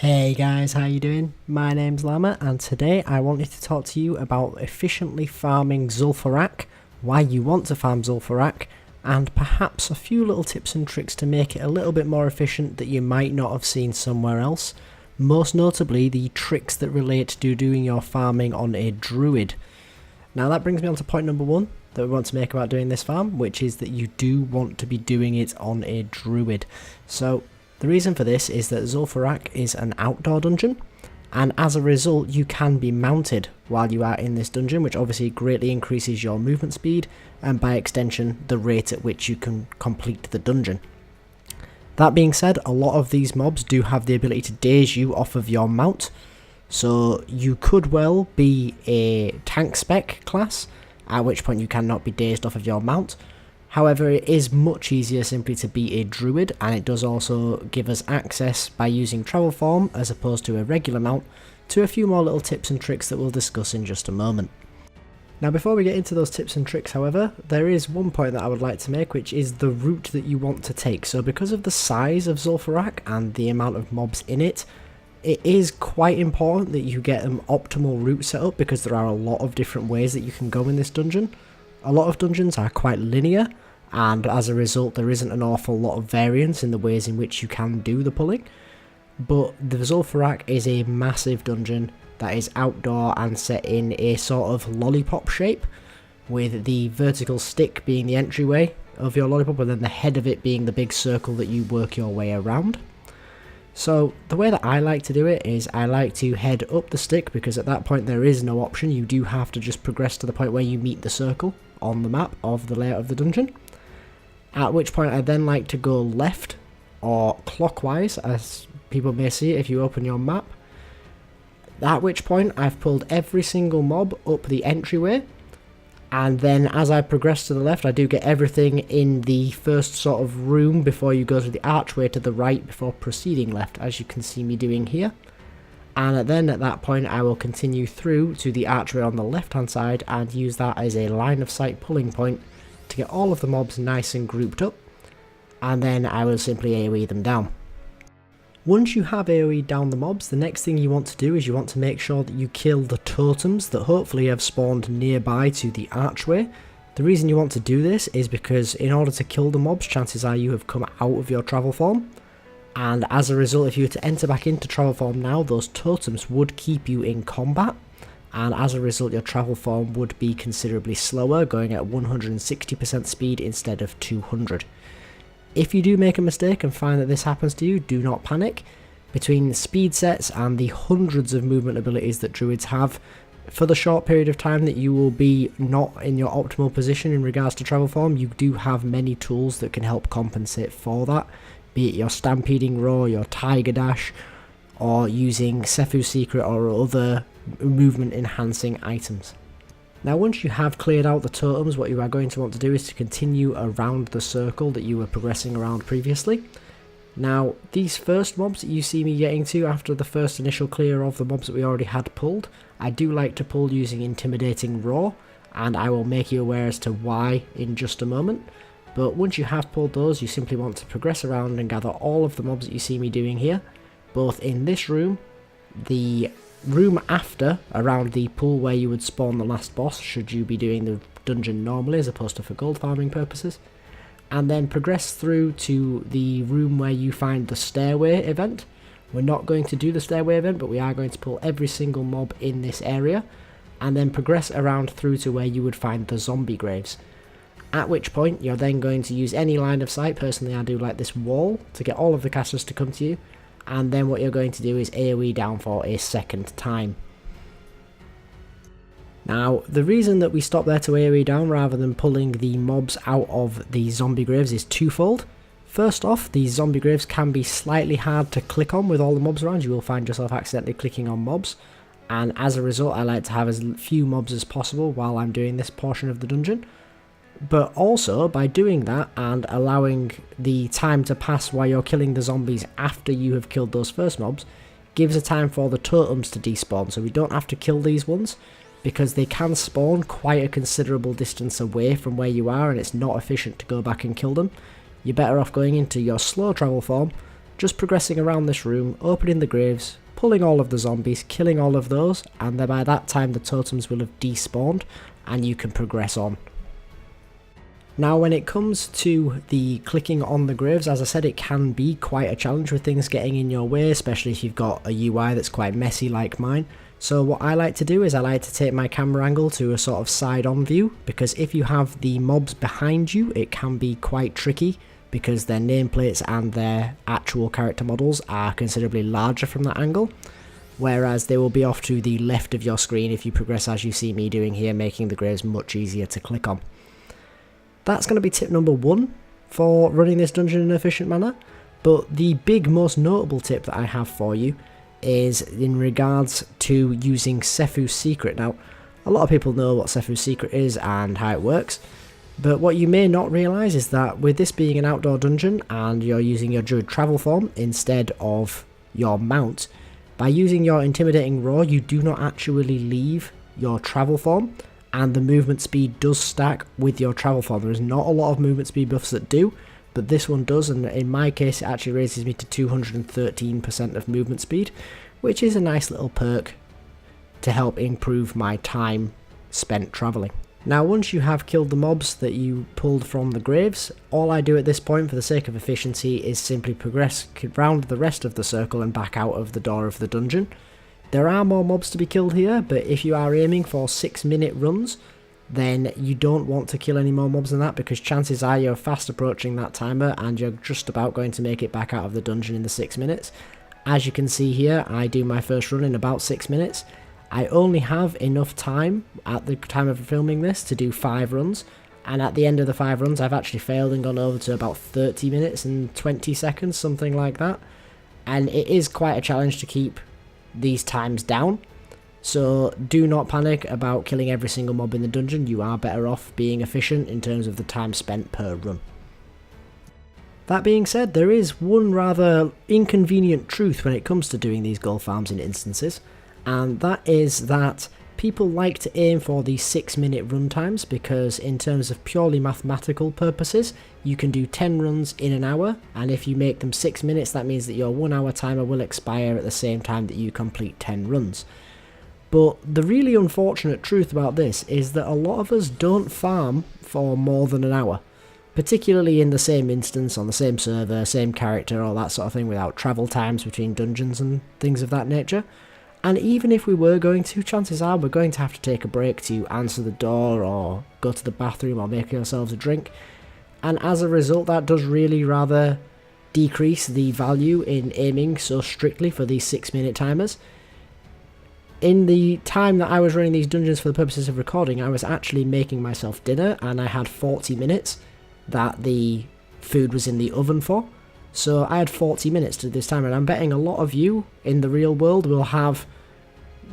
Hey guys, how you doing? My name's Llama and today I wanted to talk to you about efficiently farming Zul'farrak, why you want to farm Zul'farrak, and perhaps a few little tips and tricks to make it a little bit more efficient that you might not have seen somewhere else. Most notably the tricks that relate to doing your farming on a druid. Now that brings me on to point number one that we want to make about doing this farm, which is that you do want to be doing it on a druid. So the reason for this is that Zul'farrak is an outdoor dungeon, and as a result you can be mounted while you are in this dungeon, which obviously greatly increases your movement speed and by extension the rate at which you can complete the dungeon. That being said, a lot of these mobs do have the ability to daze you off of your mount, so you could well be a tank spec class, at which point you cannot be dazed off of your mount. However, it is much easier simply to be a druid, and it does also give us access by using travel form as opposed to a regular mount to a few more little tips and tricks that we'll discuss in just a moment. Now before we get into those tips and tricks, however, there is one point that I would like to make, which is the route that you want to take. So because of the size of Zul'farrak and the amount of mobs in it, it is quite important that you get an optimal route set up, because there are a lot of different ways that you can go in this dungeon. A lot of dungeons are quite linear, and as a result there isn't an awful lot of variance in the ways in which you can do the pulling. But the Zul'farrak is a massive dungeon that is outdoor and set in a sort of lollipop shape, with the vertical stick being the entryway of your lollipop and then the head of it being the big circle that you work your way around. So the way that I like to do it is I like to head up the stick, because at that point there is no option, you do have to just progress to the point where you meet the circle on the map of the layout of the dungeon. At which point I then like to go left or clockwise, as people may see if you open your map. At which point I've pulled every single mob up the entryway, and then as I progress to the left I do get everything in the first sort of room before you go to the archway to the right before proceeding left, as you can see me doing here. And then at that point I will continue through to the archway on the left hand side and use that as a line of sight pulling point to get all of the mobs nice and grouped up, and then I will simply AoE them down. Once you have AoE down the mobs, the next thing you want to do is you want to make sure that you kill the totems that hopefully have spawned nearby to the archway. The reason you want to do this is because in order to kill the mobs, chances are you have come out of your travel form, and as a result if you were to enter back into travel form now, those totems would keep you in combat, and as a result your travel form would be considerably slower, going at 160% speed instead of 200. If you do make a mistake and find that this happens to you, do not panic. Between speed sets and the hundreds of movement abilities that druids have, for the short period of time that you will be not in your optimal position in regards to travel form, you do have many tools that can help compensate for that, be it your stampeding roar, your tiger dash, or using Sephu's secret or other movement enhancing items. Now once you have cleared out the totems, what you are going to want to do is to continue around the circle that you were progressing around previously. Now these first mobs that you see me getting to after the first initial clear of the mobs that we already had pulled, I do like to pull using intimidating roar, and I will make you aware as to why in just a moment. But once you have pulled those, you simply want to progress around and gather all of the mobs that you see me doing here, both in this room, the room after around the pool where you would spawn the last boss should you be doing the dungeon normally as opposed to for gold farming purposes, and then progress through to the room where you find the stairway event. We're not going to do the stairway event, but we are going to pull every single mob in this area, and then progress around through to where you would find the zombie graves. At which point you're then going to use any line of sight, personally I do like this wall, to get all of the casters to come to you, and then what you're going to do is AoE down for a second time. Now the reason that we stop there to AoE down rather than pulling the mobs out of the zombie graves is twofold. First off, these zombie graves can be slightly hard to click on with all the mobs around. You will find yourself accidentally clicking on mobs, and as a result I like to have as few mobs as possible while I'm doing this portion of the dungeon. But also, by doing that and allowing the time to pass while you're killing the zombies after you have killed those first mobs, gives a time for the totems to despawn, so we don't have to kill these ones, because they can spawn quite a considerable distance away from where you are and it's not efficient to go back and kill them. You're better off going into your slow travel form, just progressing around this room, opening the graves, pulling all of the zombies, killing all of those, and then by that time the totems will have despawned and you can progress on. Now when it comes to the clicking on the graves, as I said, it can be quite a challenge with things getting in your way, especially if you've got a UI that's quite messy like mine. So what I like to do is I like to take my camera angle to a sort of side-on view, because if you have the mobs behind you, it can be quite tricky, because their nameplates and their actual character models are considerably larger from that angle, whereas they will be off to the left of your screen if you progress as you see me doing here, making the graves much easier to click on. That's going to be tip number 1 for running this dungeon in an efficient manner, but the big most notable tip that I have for you is in regards to using Sefu's secret. Now, a lot of people know what Sefu's secret is and how it works, but what you may not realise is that with this being an outdoor dungeon and you're using your druid travel form instead of your mount, by using your intimidating roar you do not actually leave your travel form, and the movement speed does stack with your travel form. There is not a lot of movement speed buffs that do, but this one does, and in my case it actually raises me to 213% of movement speed, which is a nice little perk to help improve my time spent travelling. Now once you have killed the mobs that you pulled from the graves, all I do at this point for the sake of efficiency is simply progress round the rest of the circle and back out of the door of the dungeon. There are more mobs to be killed here, but if you are aiming for 6-minute runs, then you don't want to kill any more mobs than that, because chances are you're fast approaching that timer and you're just about going to make it back out of the dungeon in the 6 minutes. As you can see here, I do my first run in about 6 minutes. I only have enough time at the time of filming this to do 5 runs, and at the end of the 5 runs I've actually failed and gone over to about 30 minutes and 20 seconds, something like that. And it is quite a challenge to keep these times down, so do not panic about killing every single mob in the dungeon. You are better off being efficient in terms of the time spent per run. That being said, there is one rather inconvenient truth when it comes to doing these gold farms in instances, and that is that people like to aim for these 6-minute run times, because in terms of purely mathematical purposes you can do 10 runs in an hour, and if you make them 6 minutes that means that your 1 hour timer will expire at the same time that you complete 10 runs. But the really unfortunate truth about this is that a lot of us don't farm for more than an hour, particularly in the same instance, on the same server, same character, all that sort of thing, without travel times between dungeons and things of that nature. And even if we were going to, chances are we're going to have to take a break to answer the door or go to the bathroom or make ourselves a drink. And as a result, that does really rather decrease the value in aiming so strictly for these 6-minute timers. In the time that I was running these dungeons for the purposes of recording, I was actually making myself dinner, and I had 40 minutes that the food was in the oven for. So I had 40 minutes to this time, and I'm betting a lot of you in the real world will have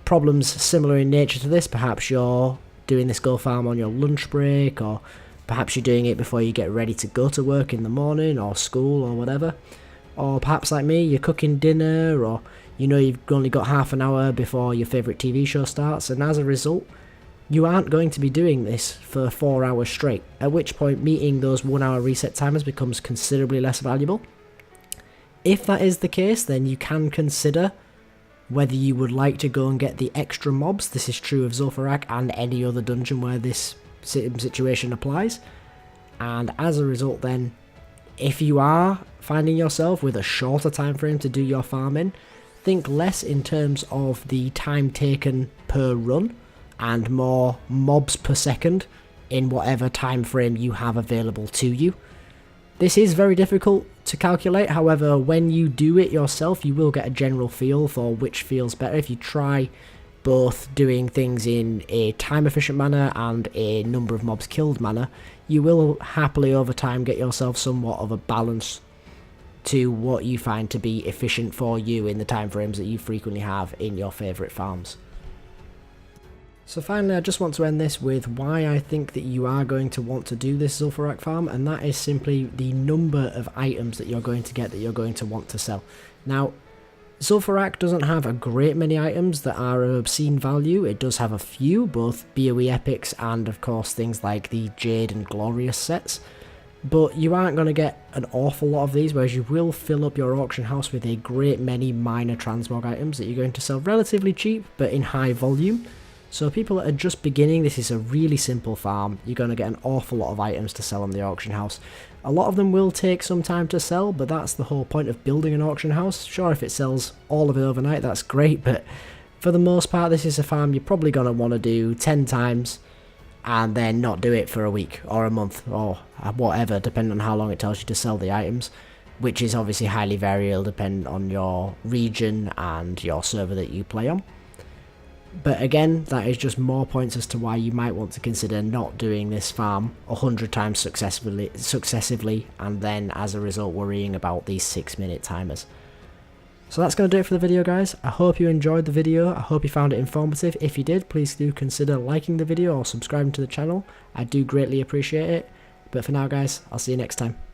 problems similar in nature to this. Perhaps you're doing this gold farm on your lunch break, or perhaps you're doing it before you get ready to go to work in the morning or school or whatever. Or perhaps like me, you're cooking dinner, or you know you've only got half an hour before your favourite TV show starts, and as a result you aren't going to be doing this for 4 hours straight, at which point meeting those 1 hour reset timers becomes considerably less valuable. If that is the case, then you can consider whether you would like to go and get the extra mobs. This is true of Zul'farrak and any other dungeon where this situation applies. And as a result then, if you are finding yourself with a shorter time frame to do your farming, think less in terms of the time taken per run and more mobs per second in whatever time frame you have available to you. This is very difficult to calculate, however when you do it yourself you will get a general feel for which feels better. If you try both doing things in a time efficient manner and a number of mobs killed manner, you will happily over time get yourself somewhat of a balance to what you find to be efficient for you in the time frames that you frequently have in your favourite farms. So finally, I just want to end this with why I think that you are going to want to do this Zul'farrak farm, and that is simply the number of items that you're going to get that you're going to want to sell. Now, Zul'farrak doesn't have a great many items that are of obscene value. It does have a few, both BOE epics and of course things like the Jade and Glorious sets. but you aren't going to get an awful lot of these, whereas you will fill up your auction house with a great many minor transmog items that you're going to sell relatively cheap but in high volume. So people that are just beginning, this is a really simple farm. You're going to get an awful lot of items to sell on the auction house. A lot of them will take some time to sell, but that's the whole point of building an auction house. Sure, if it sells all of it overnight, that's great, but for the most part, this is a farm you're probably going to want to do 10 times and then not do it for a week or a month or whatever, depending on how long it tells you to sell the items, which is obviously highly variable depending on your region and your server that you play on. But again, that is just more points as to why you might want to consider not doing this farm 100 times successively and then as a result worrying about these 6-minute timers. So that's going to do it for the video, guys. I hope you enjoyed the video. I hope you found it informative. If you did, please do consider liking the video or subscribing to the channel. I do greatly appreciate it. But for now, guys, I'll see you next time.